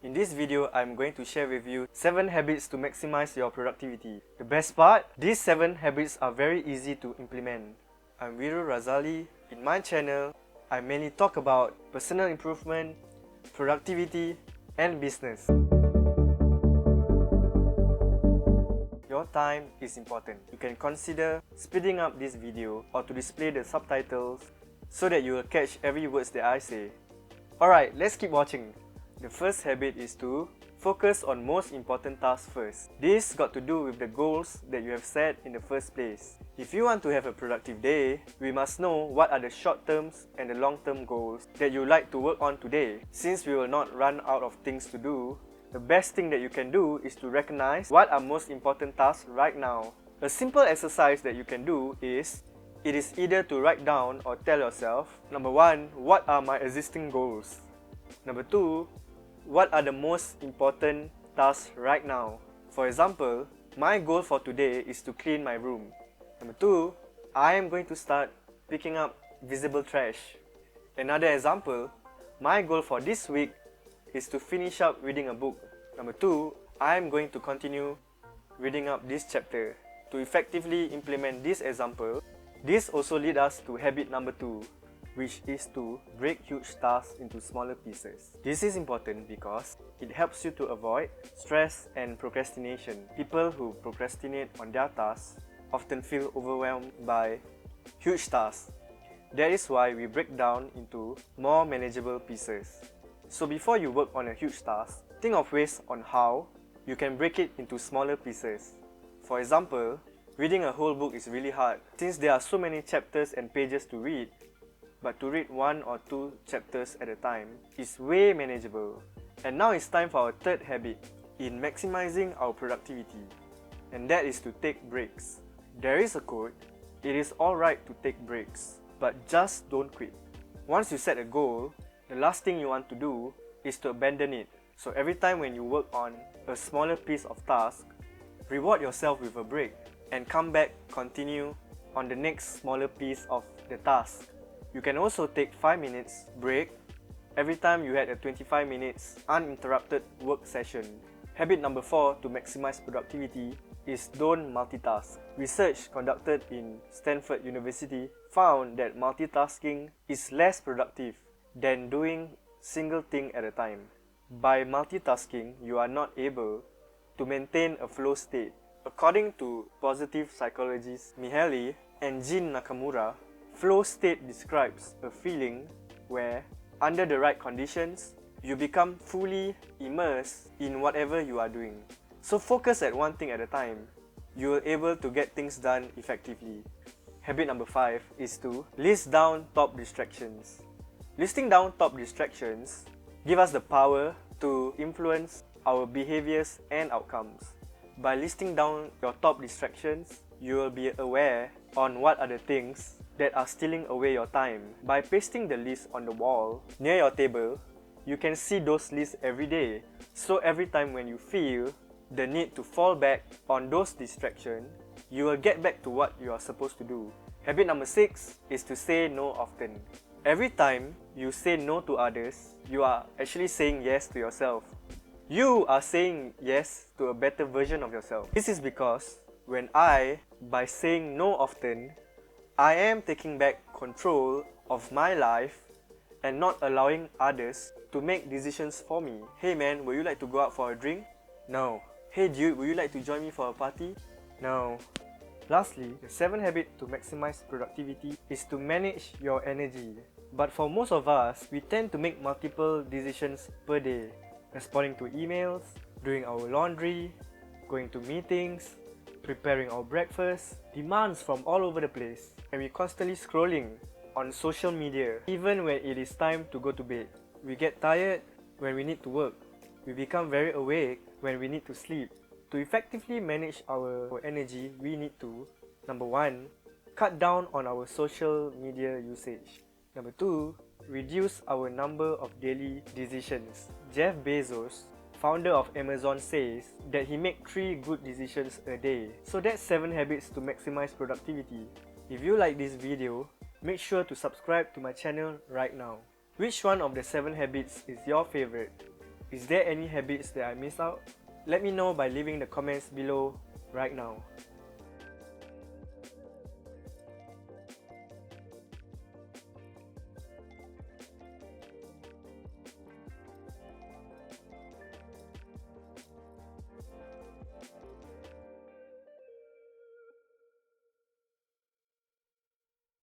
In this video, I'm going to share with you 7 habits to maximize your productivity. The best part, these 7 habits are very easy to implement. I'm Viru Razali. In my channel, I mainly talk about personal improvement, productivity, and business. Your time is important. You can consider speeding up this video or to display the subtitles so that you will catch every words that I say. Alright, let's keep watching. The first habit is to focus on most important tasks first. This got to do with the goals that you have set in the first place. If you want to have a productive day, we must know what are the short-term and the long-term goals that you like to work on today. Since we will not run out of things to do, the best thing that you can do is to recognize what are most important tasks right now. A simple exercise that you can do is, it is either to write down or tell yourself, number 1, what are my existing goals? Number 2, what are the most important tasks right now? For example, my goal for today is to clean my room. Number 2, I am going to start picking up visible trash. Another example, my goal for this week is to finish up reading a book. Number 2, I am going to continue reading up this chapter. To effectively implement this example, this also leads us to habit number 2, which is to break huge tasks into smaller pieces. This is important because it helps you to avoid stress and procrastination. People who procrastinate on their tasks often feel overwhelmed by huge tasks. That is why we break down into more manageable pieces. So before you work on a huge task, think of ways on how you can break it into smaller pieces. For example, reading a whole book is really hard since there are so many chapters and pages to read. But to read 1 or 2 chapters at a time is way manageable. And now it's time for our third habit in maximizing our productivity, and that is to take breaks. There is a quote, it is alright to take breaks, but just don't quit. Once you set a goal, the last thing you want to do is to abandon it. So every time when you work on a smaller piece of task, reward yourself with a break and come back, continue on the next smaller piece of the task. You can also take 5 minutes break every time you had a 25 minutes uninterrupted work session. Habit number 4 to maximize productivity is don't multitask. Research conducted in Stanford University found that multitasking is less productive than doing single thing at a time. By multitasking, you are not able to maintain a flow state. According to positive psychologists Mihaly and Jin Nakamura, flow state describes a feeling where, under the right conditions, you become fully immersed in whatever you are doing. So focus at one thing at a time. You are able to get things done effectively. Habit number 5 is to list down top distractions. Listing down top distractions give us the power to influence our behaviors and outcomes. By listing down your top distractions, you will be aware on what are the things that are stealing away your time. By pasting the list on the wall near your table, you can see those lists every day. So every time when you feel the need to fall back on those distractions, you will get back to what you are supposed to do. Habit number 6 is to say no often. Every time you say no to others, you are actually saying yes to yourself. You are saying yes to a better version of yourself. This is because by saying no often, I am taking back control of my life and not allowing others to make decisions for me. Hey man, would you like to go out for a drink? No. Hey dude, would you like to join me for a party? No. Lastly, the 7th habit to maximize productivity is to manage your energy. But for most of us, we tend to make multiple decisions per day. Responding to emails, doing our laundry, going to meetings, preparing our breakfast, demands from all over the place, and we're constantly scrolling on social media even when it is time to go to bed. We get tired when we need to work. We become very awake when we need to sleep. To effectively manage our energy, we need to, number 1, cut down on our social media usage. Number 2, reduce our number of daily decisions. Jeff Bezos, founder of Amazon, says that he makes 3 good decisions a day. So that's 7 habits to maximize productivity. If you like this video, make sure to subscribe to my channel right now. Which one of the 7 habits is your favorite? Is there any habits that I missed out? Let me know by leaving the comments below right now.